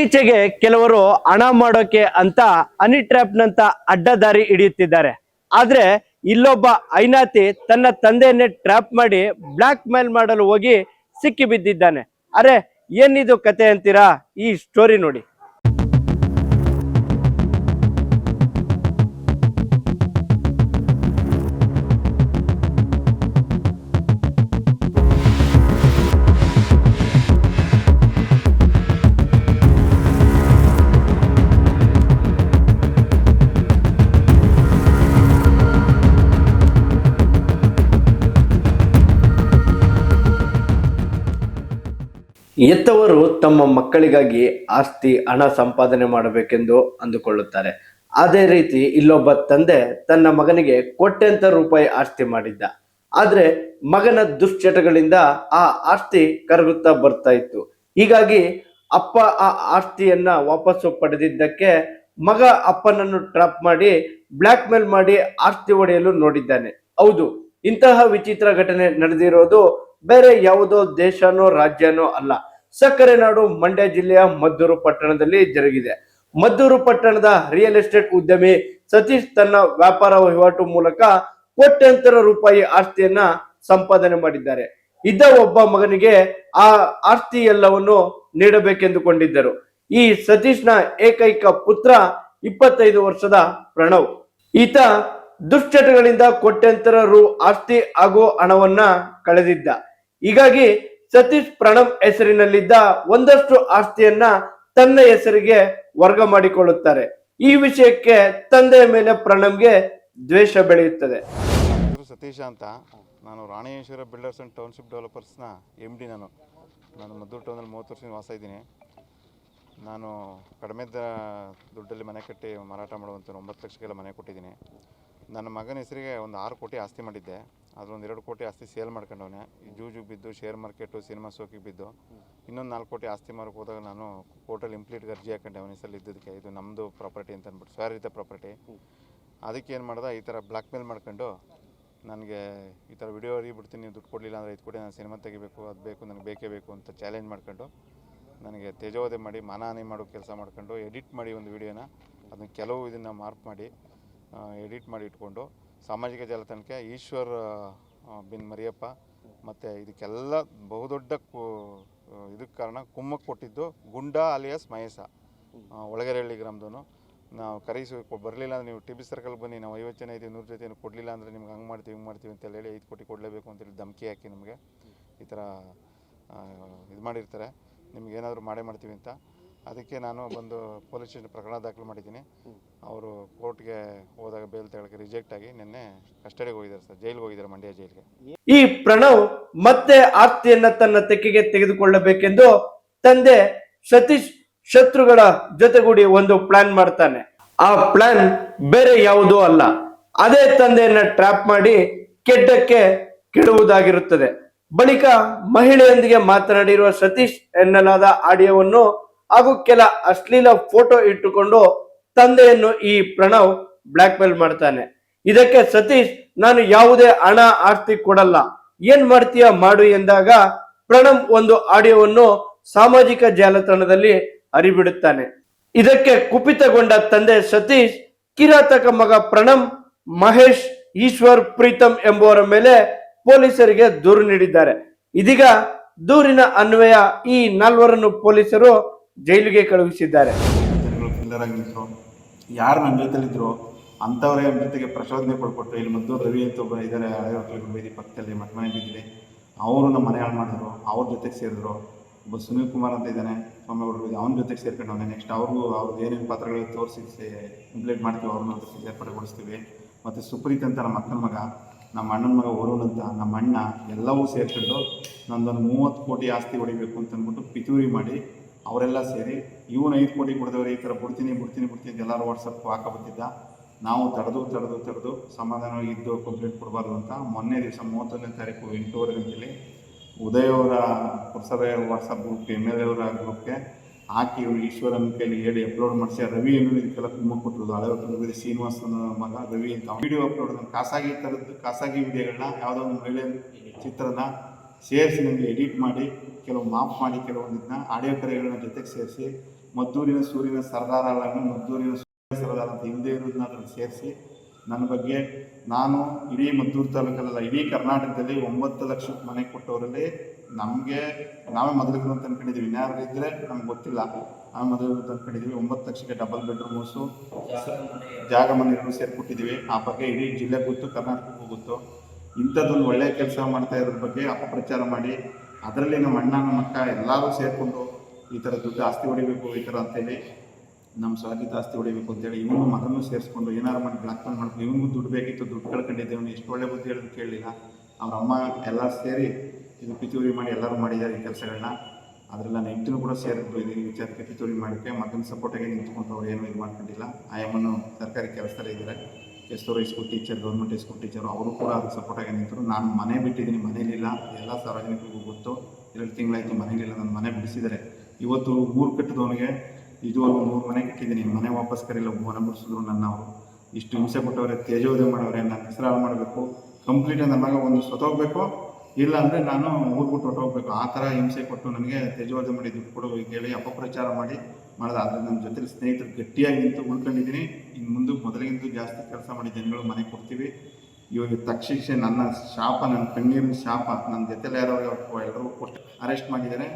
ಇತ್ತೀಚೆಗೆ ಕೆಲವರು ಹಣ ಮಾಡೋಕೆ ಅಂತ ಹನಿ ಟ್ರ್ಯಾಪ್ ನಂತ ಅಡ್ಡದಾರಿ ಹಿಡಿಯುತ್ತಿದ್ದಾರೆ. ಆದ್ರೆ ಇಲ್ಲೊಬ್ಬ ಐನಾತಿ ತನ್ನ ತಂದೆಯನ್ನೇ ಟ್ರ್ಯಾಪ್ ಮಾಡಿ ಬ್ಲಾಕ್ ಮೇಲ್ ಮಾಡಲು ಹೋಗಿ ಸಿಕ್ಕಿ ಬಿದ್ದಿದ್ದಾನೆ. ಅರೆ ಏನಿದು ಕತೆ ಅಂತೀರಾ? ಈ ಸ್ಟೋರಿ ನೋಡಿ. ಎತ್ತವರು ತಮ್ಮ ಮಕ್ಕಳಿಗಾಗಿ ಆಸ್ತಿ ಹಣ ಸಂಪಾದನೆ ಮಾಡಬೇಕೆಂದು ಅಂದುಕೊಳ್ಳುತ್ತಾರೆ. ಅದೇ ರೀತಿ ಇಲ್ಲೊಬ್ಬ ತಂದೆ ತನ್ನ ಮಗನಿಗೆ ಕೋಟ್ಯಂತರ ರೂಪಾಯಿ ಆಸ್ತಿ ಮಾಡಿದ್ದ. ಆದ್ರೆ ಮಗನ ದುಶ್ಚಟಗಳಿಂದ ಆ ಆಸ್ತಿ ಕರಗುತ್ತಾ ಬರ್ತಾ ಇತ್ತು. ಹೀಗಾಗಿ ಅಪ್ಪ ಆ ಆಸ್ತಿಯನ್ನ ವಾಪಸ್ಸು ಪಡೆದಿದ್ದಕ್ಕೆ ಮಗ ಅಪ್ಪನನ್ನು ಟ್ರಾಪ್ ಮಾಡಿ ಬ್ಲಾಕ್ ಮೇಲ್ ಮಾಡಿ ಆಸ್ತಿ ಒಡೆಯಲು ನೋಡಿದ್ದಾನೆ. ಹೌದು, ಇಂತಹ ವಿಚಿತ್ರ ಘಟನೆ ನಡೆದಿರೋದು ಬೇರೆ ಯಾವುದೋ ದೇಶನೋ ರಾಜ್ಯನೋ ಅಲ್ಲ, ಸಕ್ಕರೆ ನಾಡು ಮಂಡ್ಯ ಜಿಲ್ಲೆಯ ಮದ್ದೂರು ಪಟ್ಟಣದಲ್ಲಿ ಜರುಗಿದೆ. ಮದ್ದೂರು ಪಟ್ಟಣದ ರಿಯಲ್ ಎಸ್ಟೇಟ್ ಉದ್ಯಮಿ ಸತೀಶ್ ತನ್ನ ವ್ಯಾಪಾರ ವಹಿವಾಟು ಮೂಲಕ ಕೋಟ್ಯಂತರ ರೂಪಾಯಿ ಆಸ್ತಿಯನ್ನ ಸಂಪಾದನೆ ಮಾಡಿದ್ದಾರೆ. ಇದ್ದ ಒಬ್ಬ ಮಗನಿಗೆ ಆ ಆಸ್ತಿ ಎಲ್ಲವನ್ನು ನೀಡಬೇಕೆಂದುಕೊಂಡಿದ್ದರು. ಈ ಸತೀಶ್ನ ಏಕೈಕ ಪುತ್ರ 25 ವರ್ಷದ ಪ್ರಣವ್. ಈತ ದುಶ್ಚಟಗಳಿಂದ ಕೋಟ್ಯಂತರ ರು ಆಸ್ತಿ ಹಾಗೂ ಹಣವನ್ನ ಕಳೆದಿದ್ದ. ಹೀಗಾಗಿ ಸತೀಶ್ ಪ್ರಣವ್ ಹೆಸರಿನಲ್ಲಿದ್ದ ಒಂದಷ್ಟು ಆಸ್ತಿಯನ್ನ ತನ್ನ ಹೆಸರಿಗೆ ವರ್ಗ ಮಾಡಿಕೊಳ್ಳುತ್ತಾರೆ. ಈ ವಿಷಯಕ್ಕೆ ತಂದೆಯ ಮೇಲೆ ಪ್ರಣವ್ಗೆ ದ್ವೇಷ ಬೆಳೆಯುತ್ತದೆ. ಸತೀಶ ಅಂತ, ನಾನು ರಾಣೇಶ್ವರ ಬಿಲ್ಡರ್ಸ್ ಅಂಡ್ ಟೌನ್ಶಿಪ್ ಡೆವಲಪರ್ಸ್ನ MD. ನಾನು ಮದ್ದೂರು ಟೌನಲ್ಲಿ 30 ವರ್ಷದಿಂದ ವಾಸ ಇದ್ದೀನಿ. ನಾನು ಕಡಿಮೆ ದುಡ್ಡಲ್ಲಿ ಮನೆ ಕಟ್ಟಿ ಮಾರಾಟ ಮಾಡುವಂಥ 9 ಲಕ್ಷಕ್ಕೆಲ್ಲ ಮನೆ ಕೊಟ್ಟಿದ್ದೀನಿ. ನನ್ನ ಮಗನ ಹೆಸರಿಗೆ ಒಂದು 6 ಕೋಟಿ ಆಸ್ತಿ ಮಾಡಿದ್ದೆ. ಅದರೊಂದು 2 ಕೋಟಿ ಆಸ್ತಿ ಸೇಲ್ ಮಾಡ್ಕೊಂಡವನೆ. ಜೂಜಿಗೆ ಬಿದ್ದು, ಶೇರ್ ಮಾರ್ಕೆಟು, ಸಿನಿಮಾ ಸೋಕಿಗೆ ಬಿದ್ದು, ಇನ್ನೊಂದು 4 ಕೋಟಿ ಆಸ್ತಿ ಮಾರಕ್ಕೆ ಹೋದಾಗ ನಾನು ಕೋರ್ಟಲ್ಲಿ ಇಂಪ್ಲೀಟ್ಗೆ ಅರ್ಜಿ ಹಾಕೊಂಡೆ ಅವನ ಹೆಸರಲ್ಲಿ ಇದ್ದದಕ್ಕೆ. ಇದು ನಮ್ಮದು ಪ್ರಾಪರ್ಟಿ ಅಂತ ಅಂದ್ಬಿಟ್ಟು, ಸ್ವಾರಿತ ಪ್ರಾಪರ್ಟಿ. ಅದಕ್ಕೆ ಏನು ಮಾಡ್ದೆ, ಈ ಥರ ಬ್ಲ್ಯಾಕ್ ಮೇಲ್ ಮಾಡ್ಕೊಂಡು ನನಗೆ ಈ ಥರ ವಿಡಿಯೋ ಬಿಡ್ತೀನಿ, ದುಡ್ಡು ಕೊಡಲಿಲ್ಲ ಅಂದರೆ 5 ಕೋಟಿ ನಾನು ಸಿನಿಮಾ ತೆಗಿಬೇಕು, ಅದು ಬೇಕು, ನನಗೆ ಬೇಕೇ ಬೇಕು ಅಂತ ಚಾಲೆಂಜ್ ಮಾಡ್ಕೊಂಡು ನನಗೆ ತೇಜೋವಧೆ ಮಾಡಿ ಮಾನಹಾನಿ ಮಾಡೋ ಕೆಲಸ ಮಾಡ್ಕೊಂಡು ಎಡಿಟ್ ಮಾಡಿ ಒಂದು ವಿಡಿಯೋನ ಅದನ್ನು ಕೆಲವು ಇದನ್ನು ಮಾರ್ಕ್ ಮಾಡಿ ಎಡಿಟ್ ಮಾಡಿ ಇಟ್ಕೊಂಡು ಸಾಮಾಜಿಕ ಜಾಲತಾಣಕ್ಕೆ ಈಶ್ವರ್ ಬಿನ್ ಮರಿಯಪ್ಪ ಮತ್ತು ಇದಕ್ಕೆಲ್ಲ ಬಹುದೊಡ್ಡ ಇದಕ್ಕೆ ಕಾರಣ ಕುಮ್ಮಕ್ಕೆ ಕೊಟ್ಟಿದ್ದು ಗುಂಡಾ ಅಲಿಯಾಸ್ ಮಹೇಶ, ಒಳಗೆರೆಹಳ್ಳಿ ಗ್ರಾಮದವನು. ನಾವು ಬರಲಿಲ್ಲ ಅಂದರೆ ನೀವು TB ಸರ್ಕಲ್ ಬನ್ನಿ, ನಾವು 50 ಜನ ಇದ್ದೀವಿ, 100 ಜೊತೆ ಕೊಡಲಿಲ್ಲ ಅಂದರೆ ನಿಮ್ಗೆ ಹಂಗೆ ಮಾಡ್ತೀವಿ ಹಿಂಗೆ ಮಾಡ್ತೀವಿ ಅಂತ ಹೇಳಿ 5 ಕೋಟಿ ಕೊಡಲೇಬೇಕು ಅಂತೇಳಿ ಧಮಕಿ ಹಾಕಿ ನಮಗೆ ಈ ಥರ ಇದು ಮಾಡಿರ್ತಾರೆ, ನಿಮ್ಗೆ ಏನಾದರೂ ಮಾಡೇ ಮಾಡ್ತೀವಿ ಅಂತ. ಅದಕ್ಕೆ ನಾನು ಬಂದು ಪೊಲೀಸ್ ಸ್ಟೇಷನ್ ಪ್ರಕರಣ ದಾಖಲು ಮಾಡಿದ್ದೀನಿ. ಅವರು ಕೋರ್ಟ್ಗೆ ಹೋದಾಗ ಬೇಲ್ ತಗೊಳ್ಳೋಕ್ಕೆ ರಿಜೆಕ್ಟ್ ಆಗಿ ನಿನ್ನೆ ಕಸ್ಟಡಿಗೆ ಹೋಗಿದ್ದಾರೆ ಸರ್, ಜೈಲಿಗೆ ಹೋಗಿದ್ದಾರೆ, ಮಂಡ್ಯ ಜೈಲಿಗೆ. ಈ ಪ್ರಣವ್ ಮತ್ತೆ ಆಸ್ತಿಯನ್ನ ತನ್ನ ತೆಕ್ಕೆಗೆ ತೆಗೆದುಕೊಳ್ಳಬೇಕೆಂದು ತಂದೆ ಸತೀಶ್ ಶತ್ರುಗಳ ಜೊತೆಗೂಡಿ ಒಂದು ಪ್ಲಾನ್ ಮಾಡ್ತಾನೆ. ಆ ಪ್ಲಾನ್ ಬೇರೆ ಯಾವುದೂ ಅಲ್ಲ, ಅದೇ ತಂದೆಯನ್ನ ಟ್ರ್ಯಾಪ್ ಮಾಡಿ ಕೆಡ್ಡಕ್ಕೆ ಕೆಡುವುದಾಗಿರುತ್ತದೆ. ಬಳಿಕ ಮಹಿಳೆಯೊಂದಿಗೆ ಮಾತನಾಡಿರುವ ಸತೀಶ್ ಎನ್ನಲಾದ ಆಡಿಯೋವನ್ನು ಹಾಗೂ ಕೆಲ ಅಶ್ಲೀಲ ಫೋಟೋ ಇಟ್ಟುಕೊಂಡು ತಂದೆಯನ್ನು ಈ ಪ್ರಣವ್ ಬ್ಲಾಕ್ ಮೇಲ್ ಮಾಡ್ತಾನೆ. ಇದಕ್ಕೆ ಸತೀಶ್, ನಾನು ಯಾವುದೇ ಹಣ ಆಸ್ತಿ ಕೊಡಲ್ಲ, ಏನ್ ಮಾಡ್ತೀಯ ಮಾಡು ಎಂದಾಗ ಪ್ರಣವ್ ಒಂದು ಆಡಿಯೋವನ್ನು ಸಾಮಾಜಿಕ ಜಾಲತಾಣದಲ್ಲಿ ಹರಿಬಿಡುತ್ತಾನೆ. ಇದಕ್ಕೆ ಕುಪಿತಗೊಂಡ ತಂದೆ ಸತೀಶ್ ಕಿರಾತಕ ಮಗ ಪ್ರಣವ್, ಮಹೇಶ್, ಈಶ್ವರ್, ಪ್ರೀತಮ್ ಎಂಬುವರ ಮೇಲೆ ಪೊಲೀಸರಿಗೆ ದೂರು ನೀಡಿದ್ದಾರೆ. ಇದೀಗ ದೂರಿನ ಅನ್ವಯ ಈ 4 ಪೊಲೀಸರು ಜೈಲಿಗೆ ಕಳುಹಿಸಿದ್ದಾರೆ. ಯಾರು ನನ್ನ ಜೊತೆಲಿದ್ರು ಅಂಥವರೇ ಜೊತೆಗೆ ಪ್ರಚೋದನೆ ಕೊಟ್ಬಿಟ್ರು. ಇಲ್ಲಿ ಮದ್ದೂರು ರವಿ ಅಂತ ಒಬ್ಬ ಇದ್ದಾರೆ, ಹಳೆ ಹೋಟ್ಲಿಗೆ ಬೀದಿ ಪಕ್ಕದಲ್ಲಿ ಮನೆ ಬಿದ್ದಿದೆ, ಅವರು ನಮ್ಮ ಮನೆ ಹಾಳು ಮಾಡಿದ್ರು, ಅವ್ರ ಜೊತೆಗೆ ಸೇರಿದ್ರು. ಒಬ್ಬ ಸುನೀಲ್ ಕುಮಾರ್ ಅಂತ ಇದ್ದಾನೆ, ಸ್ವಾಮಿಗೌಡರು, ಅವನ ಜೊತೆಗೆ ಸೇರ್ಕೊಂಡವನೇ. ನೆಕ್ಸ್ಟ್ ಅವ್ರಿಗೆ ಏನೇನು ಪಾತ್ರಗಳು ತೋರಿಸಿ ಇಂಪ್ಲೇಟ್ ಮಾಡ್ತೀವಿ, ಅವ್ರನ್ನ ಸೇರ್ಪಡೆಗೊಳಿಸ್ತೀವಿ. ಮತ್ತು ಸುಪ್ರೀತ್ ಅಂತ ನಮ್ಮ ಅಕ್ಕನ ಮಗ, ನಮ್ಮ ಅಣ್ಣನ ಮಗ ವರುಣ್ ಅಂತ, ನಮ್ಮ ಅಣ್ಣ ಎಲ್ಲವೂ ಸೇರ್ಕೊಂಡು ನಂದೊಂದು 30 ಕೋಟಿ ಆಸ್ತಿ ಹೊಡಿಬೇಕು ಅಂತ ಅಂದ್ಬಿಟ್ಟು ಪಿತೂರಿ ಮಾಡಿ ಅವರೆಲ್ಲ ಸೇರಿ ಇವನು 5 ಕೋಟಿ ಕೊಡಿದವರು ಈ ಥರ ಬಿಡ್ತೀನಿ ಎಲ್ಲರೂ ವಾಟ್ಸಪ್ ಹಾಕಬತ್ತಿದ್ದ. ನಾವು ತಡೆದು ಸಮಾಧಾನವಾಗಿ ಇದ್ದು ಕಂಪ್ಲೇಂಟ್ ಕೊಡಬಾರ್ದು ಅಂತ ಮೊನ್ನೆ ದಿವಸ 31ನೇ ತಾರೀಕು 8:15 ಗಂಟೆಯಲ್ಲಿ ಉದಯವರ ಪುರಸಭೆ ವಾಟ್ಸಪ್ ಗ್ರೂಪ್ಗೆ, MLA ಅವರ ಗ್ರೂಪ್ಗೆ ಹಾಕಿ ಇವರು ಈಶ್ವರನ ಕೈಲಿ ಹೇಳಿ ಅಪ್ಲೋಡ್ ಮಾಡಿಸಿ. ರವಿ ಏನು ಇದಕ್ಕೆಲ್ಲ ತುಂಬ ಕೊಟ್ಟಿರೋದು, ಹಳೆ ಹೊಟ್ಟೆ ಶ್ರೀನಿವಾಸನ ಮಗ ರವಿ ಅಂತ ವಿಡಿಯೋ ಅಪ್ಲೋಡ್, ಖಾಸಗಿ ವಿಡಿಯೋಗಳನ್ನ ಯಾವುದೋ ಒಂದು ಮಹಿಳೆ ಚಿತ್ರನ ಸೇರಿಸಿ ನನಗೆ ಎಡಿಟ್ ಮಾಡಿ, ಕೆಲವು ಮಾಫ್ ಮಾಡಿ, ಕೆಲವೊಂದಿದ್ದನ್ನ ಆಡಿಯೋ ಕರೆಗಳನ್ನ ಜೊತೆಗೆ ಸೇರಿಸಿ ಮದ್ದೂರಿನ ಸೂರಿನ ಸರ್ದಾರ ಅಲ್ಲ, ಮದ್ದೂರಿನ ಸೂರ್ಯ ಸರ್ದಾರ ಅಂತ ಹಿಂದೆ ಇರೋದನ್ನ ಅದ್ರಲ್ಲಿ ಸೇರಿಸಿ ನನ್ನ ಬಗ್ಗೆ ನಾನು ಇಡೀ ಮದ್ದೂರು ತಾಲೂಕಲ್ಲ, ಇಡೀ ಕರ್ನಾಟಕದಲ್ಲಿ 9 ಲಕ್ಷ ಮನೆ ಕೊಟ್ಟವರಲ್ಲಿ ನಾವೇ ಮೊದಲಿಗೆ ಅಂತ ಅನ್ಕೊಂಡಿದ್ದೀವಿ. ಇನ್ಯಾರು ಇದ್ದರೆ ನಮ್ಗೆ ಗೊತ್ತಿಲ್ಲ. ನಾವೇ ಮೊದಲು ಅಂತ ಅನ್ಕೊಂಡಿದ್ದೀವಿ. 9 ಲಕ್ಷಕ್ಕೆ ಡಬಲ್ ಬೆಡ್ರೂಮ್ ಹೌಸು, ಜಾಗ ಮನೆಗಳು ಸೇರಿಕೊಟ್ಟಿದ್ದೀವಿ. ಆ ಬಗ್ಗೆ ಇಡೀ ಜಿಲ್ಲೆಗೆ ಗೊತ್ತು, ಕರ್ನಾಟಕಕ್ಕೂ ಗೊತ್ತು. ಇಂಥದ್ದೊಂದು ಒಳ್ಳೆಯ ಕೆಲಸ ಮಾಡ್ತಾ ಇರೋದ್ರ ಬಗ್ಗೆ ಅಪಪ್ರಚಾರ ಮಾಡಿ ಅದರಲ್ಲಿ ನಮ್ಮ ಅಣ್ಣ ನಮ್ಮ ಅಕ್ಕ ಎಲ್ಲರೂ ಸೇರಿಕೊಂಡು ಈ ಥರ ದುಡ್ಡು ಆಸ್ತಿ ಹೊಡಿಬೇಕು ಈ ಥರ ಅಂತೇಳಿ, ನಮ್ಮ ಸ್ವಾಗತ ಆಸ್ತಿ ಹೊಡಿಬೇಕು ಅಂತೇಳಿ ಇವನು ಮಗನೂ ಸೇರಿಸ್ಕೊಂಡು ಏನಾರು ಮಾಡಿ ಬ್ಲಾಕ್ ಮೇಲ್ ಮಾಡ್ಕೊಂಡು ಇವನಿಗೂ ದುಡ್ಡು ಬೇಕಿತ್ತು, ದುಡ್ಡು ಕಳ್ಕೊಂಡಿದ್ದೇವೆ. ಎಷ್ಟು ಒಳ್ಳೆ ಬುದ್ಧಿ ಹೇಳೋದು ಕೇಳಲಿಲ್ಲ. ಅವ್ರ ಅಮ್ಮ ಎಲ್ಲ ಸೇರಿ ಇದು ಪಿತೂರಿ ಮಾಡಿ ಎಲ್ಲರೂ ಮಾಡಿದ್ದಾರೆ ಈ ಕೆಲಸಗಳನ್ನ. ಅದರೆಲ್ಲ ನೆಂಟರು ಕೂಡ ಸೇರಿದ್ರು ಈ ವಿಚಾರಕ್ಕೆ ಪಿತೂರಿ ಮಾಡೋಕ್ಕೆ. ಮಗನ ಸಪೋರ್ಟಾಗಿ ನಿಂತ್ಕೊಂಡು ಅವ್ರು ಏನೂ ಇದು ಮಾಡ್ಕೊಂಡಿಲ್ಲ. ಆಯಮ್ಮನು ಸರ್ಕಾರಿ ಕೆಲಸದಲ್ಲೇ ಇದ್ದಾರೆ, ಎಷ್ಟೋ school teacher, government school teacher. ಅವರು ಕೂಡ ಅದಕ್ಕೆ ಸಪೋರ್ಟಾಗಿ ನಿಂತರು. ನಾನು ಮನೆ ಬಿಟ್ಟಿದ್ದೀನಿ, ಮನೇಲಿಲ್ಲ. ಎಲ್ಲ ಸಾರ್ವಜನಿಕರಿಗೂ ಗೊತ್ತು. 2 ತಿಂಗಳಾಯಿತು ಮನೇಲಿಲ್ಲ, ನನ್ನ ಮನೆ ಬಿಡಿಸಿದ್ದಾರೆ. ಇವತ್ತು 3 ಕಟ್ಟಿದವನಿಗೆ ಇದುವರೆಗೂ 3 ಮನೆ ಕಟ್ಟಿದ್ದೀನಿ. ಮನೆ ವಾಪಸ್ ಕರೀಲ್ಲ, ಮನೆ ಬಿಡಿಸಿದ್ರು ನನ್ನ. ಅವರು ಇಷ್ಟು ಹಿಂಸೆ ಕೊಟ್ಟವ್ರೆ, ತೇಜೋವಧೆ ಮಾಡವ್ರೆ, ನನ್ನ ಹೆಸರು ಮಾಡಬೇಕು. ಕಂಪ್ಲೀಟ್ ನನ್ನ ಮಗ ಒಂದು ಸತ್ತೋಗ್ಬೇಕು, ಇಲ್ಲ ಅಂದರೆ ನಾನು ಊರು ಬಿಟ್ಟು ಹೊಟ್ಟೋಗ್ಬೇಕು. ಆ ಥರ ಹಿಂಸೆ ಕೊಟ್ಟು ನನಗೆ ತೇಜೋವಧೆ ಮಾಡಿ ದುಡ್ಡು ಕೊಡು ಹೇಳಿ ಅಪಪ್ರಚಾರ ಮಾಡಿದ. ಆದರೆ ನನ್ನ ಜೊತೆ ಸ್ನೇಹಿತರು ಗಟ್ಟಿಯಾಗಿ ನಿಂತು ಉಳ್ಕೊಂಡಿದ್ದೀನಿ. ಇನ್ನು ಮುಂದಕ್ಕೆ ಮೊದಲಿಗಿಂತ ಜಾಸ್ತಿ ಕೆಲಸ ಮಾಡಿ ಜನಗಳು ಮನೆ ಕೊಡ್ತೀವಿ. ಇವಾಗ ತಕ್ಷಿಕ್ಷೆ ನನ್ನ ಶಾಪ, ನನ್ನ ಕಣ್ಣೀರಿನ ಶಾಪ. ನನ್ನ ಜೊತೆಲಿ ಯಾರೋ ಎಲ್ಲರೂ ಅರೆಸ್ಟ್ ಮಾಡಿದ್ದಾರೆ.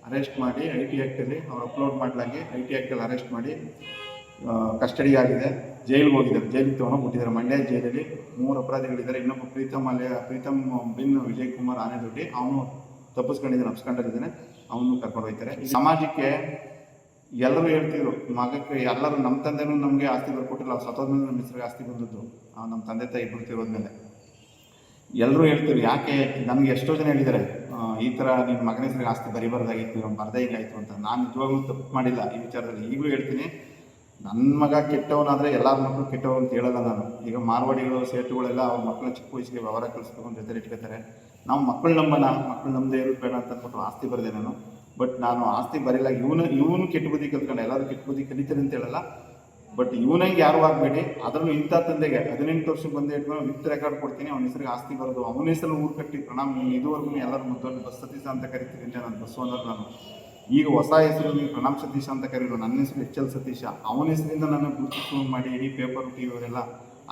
ಅರೆಸ್ಟ್ ಮಾಡಿ IT ಆ್ಯಕ್ಟಲ್ಲಿ ಅವ್ರು ಅಪ್ಲೋಡ್ ಮಾಡಲಾಗಿ IT ಆ್ಯಕ್ಟಲ್ಲಿ ಅರೆಸ್ಟ್ ಮಾಡಿ ಕಸ್ಟಡಿ ಆಗಿದೆ. ಜೈಲಿಗೆ ಹೋಗಿದ್ದಾರೆ, ಜೈಲಿಗೆ ತೊಗೊಂಡೋಗ್ಬಿಟ್ಟಿದ್ದಾರೆ. ಮಂಡ್ಯ ಜೈಲಲ್ಲಿ 3 ಅಪರಾಧಿಗಳಿದ್ದಾರೆ. ಇನ್ನೊಬ್ಬ ಪ್ರೀತಮ್ ಬಿನ್ ವಿಜಯ್ ಕುಮಾರ್ ಆನೆದೊಡ್ಡಿ, ಅವನು ತಪ್ಪಿಸ್ಕೊಂಡಿದ್ದಾನೆ, ಅಪ್ಸ್ಕೊಂಡಿದ್ದಾನೆ. ಅವನು ಕರ್ಕೊಂಡು ಹೋಗ್ತಾರೆ. ಈ ಸಮಾಜಕ್ಕೆ ಎಲ್ಲರೂ ಹೇಳ್ತಿದ್ರು, ಮಗಕ್ಕೆ ಎಲ್ಲರೂ ನಮ್ಮ ತಂದೆನೂ ನಮಗೆ ಆಸ್ತಿ ಬರ್ಕೊಟ್ಟಿಲ್ಲ, ಅವ್ರು ಸತ್ತೋದ್ಮೇಲೆ ನಮ್ಮ ಹೆಸರಿಗೆ ಆಸ್ತಿ ಬಂದದ್ದು ನಮ್ಮ ತಂದೆ ತಾಯಿ ಬಿಡ್ತಿರೋದ್ಮೇಲೆ. ಎಲ್ಲರೂ ಹೇಳ್ತಿದ್ರು. ಯಾಕೆ ನನಗೆ ಎಷ್ಟೋ ಜನ ಹೇಳಿದ್ದಾರೆ, ಈ ಥರ ನಿಮ್ಮ ಮಗನ ಹೆಸರಿಗೆ ಆಸ್ತಿ ಬರಿಬಾರ್ದಾಗಿತ್ತು, ಬರದೇ ಹಿಂಗಾಯಿತು ಅಂತ. ನಾನು ನಿಜವಾಗ್ಲೂ ತಪ್ಪು ಮಾಡಿಲ್ಲ ಈ ವಿಚಾರದಲ್ಲಿ. ಈಗಲೂ ಹೇಳ್ತೀನಿ, ನನ್ನ ಮಗ ಕೆಟ್ಟವನಾದರೆ ಎಲ್ಲರ ಮಕ್ಕಳು ಕೆಟ್ಟವು ಅಂತ ಹೇಳಲ್ಲ ನಾನು. ಈಗ ಮಾರ್ವಾಡಿಗಳು, ಸೇಟುಗಳೆಲ್ಲ ಅವ್ರ ಮಕ್ಕಳನ್ನ ಚಿಕ್ಕ ವಯಸ್ಸಿಗೆ ವ್ಯವಹಾರ ಕಲಿಸ್ಬೇಕು ಅಂತ ಜೊತೆ ಇಟ್ಕೋತಾರೆ. ನಾವು ಮಕ್ಕಳು ನಂಬಲ್ಲ, ಮಕ್ಕಳು ನಮ್ಮದೇ ಇರೋದು ಬೇಡ ಅಂತ ಅಂದ್ಬಿಟ್ಟು ಆಸ್ತಿ ಬರದೆ ನಾನು. ಬಟ್ ನಾನು ಆಸ್ತಿ ಬರೀಲ್ಲ. ಇವನು ಕೆಟ್ಟ ಬುದ್ಧಿ ಕಲ್ತ್ಕೊಂಡು, ಎಲ್ಲರೂ ಕೆಟ್ಟ ಬುದ್ಧಿ ಕಲಿತಾರೆ ಅಂತ ಹೇಳಲ್ಲ. ಬಟ್ ಇವನಿಗೆ ಯಾರು ಆಗಬೇಡಿ. ಅದರಲ್ಲೂ ಇಂಥ ತಂದೆಗೆ 18 ವರ್ಷಕ್ಕೆ ಬಂದು ಇಟ್ಕೊಂಡು ವಿತ್ ರೆಕಾರ್ಡ್ ಕೊಡ್ತೀನಿ, ಅವನ ಹೆಸರಿಗೆ ಆಸ್ತಿ ಬರೋದು, ಅವನ ಹೆಸರು ಊರು ಕಟ್ಟಿ ಪ್ರಣಾಮ. ಇದುವರೆಗೂ ಎಲ್ಲರೂ ಮುದ್ದೊಂದು ಬಸ್ ಸತೀಶ ಅಂತ ಕರಿತೀನಿ ಅಂತ ನಾನು ಬಸ್ಸು ಅನ್ನೋದು ನಾನು. ಈಗ ಹೊಸ ಹೆಸರು ನೀವು ಪ್ರಣಾಮ್ ಸತೀಶ ಅಂತ ಕರೀರು. ನನ್ನ ಹೆಸರು HL ಸತೀಶ. ಅವನ ಹೆಸರಿಂದ ನಾನು ಗುರುತಿಸಿ ಮಾಡಿ ಇಡೀ ಪೇಪರ್ TV ಅವರೆಲ್ಲ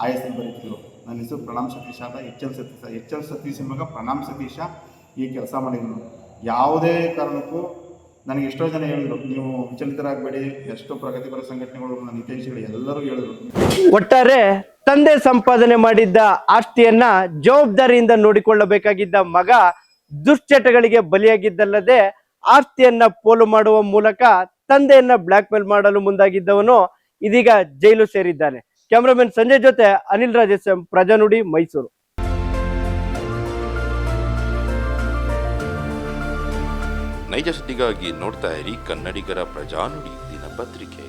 ಆ ಹೆಸರು ಬರೀತಿದ್ರು. ನನ್ನ ಹೆಸರು ಪ್ರಣಾಮ್ ಸತೀಶ ಅಂತ, HL ಸತೀಶ ಮಗ ಪ್ರಣಾಮ್ ಸತೀಶ ಈ ಕೆಲಸ ಮಾಡಿದ್ರು. ಯಾವುದೇ ಕಾರಣಕ್ಕೂ ನನಗೆ ಎಷ್ಟೋ ಜನ ಹೇಳಿದ್ರು, ನೀವು ವಿಚಲಿತರಾಗಬೇಡಿ, ಎಷ್ಟೋ ಪ್ರಗತಿಪರ ಸಂಘಟನೆಗಳು, ನನ್ನ ಹಿತೈಷಿಗಳು ಎಲ್ಲರೂ ಹೇಳಿದ್ರು. ಒಟ್ಟಾರೆ ತಂದೆ ಸಂಪಾದನೆ ಮಾಡಿದ್ದ ಆಸ್ತಿಯನ್ನ ಜವಾಬ್ದಾರಿಯಿಂದ ನೋಡಿಕೊಳ್ಳಬೇಕಾಗಿದ್ದ ಮಗ ದುಶ್ಚಟಗಳಿಗೆ ಬಲಿಯಾಗಿದ್ದಲ್ಲದೆ ಆಸ್ತಿಯನ್ನ ಪೋಲು ಮಾಡುವ ಮೂಲಕ ತಂದೆಯನ್ನ ಬ್ಲಾಕ್ ಮೇಲ್ ಮಾಡಲು ಮುಂದಾಗಿದ್ದವನು ಇದೀಗ ಜೈಲು ಸೇರಿದ್ದಾನೆ. ಕ್ಯಾಮರಾಮನ್ ಸಂಜಯ್ ಜೊತೆ ಅನಿಲ್ ರಾಜೇಶ್, ಪ್ರಜಾನುಡಿ, ಮೈಸೂರು. ನೈಜ ಸುದ್ದಿಗಾಗಿ ನೋಡ್ತಾ ಇರಿ ಕನ್ನಡಿಗರ ಪ್ರಜಾನುಡಿ ದಿನಪತ್ರಿಕೆ.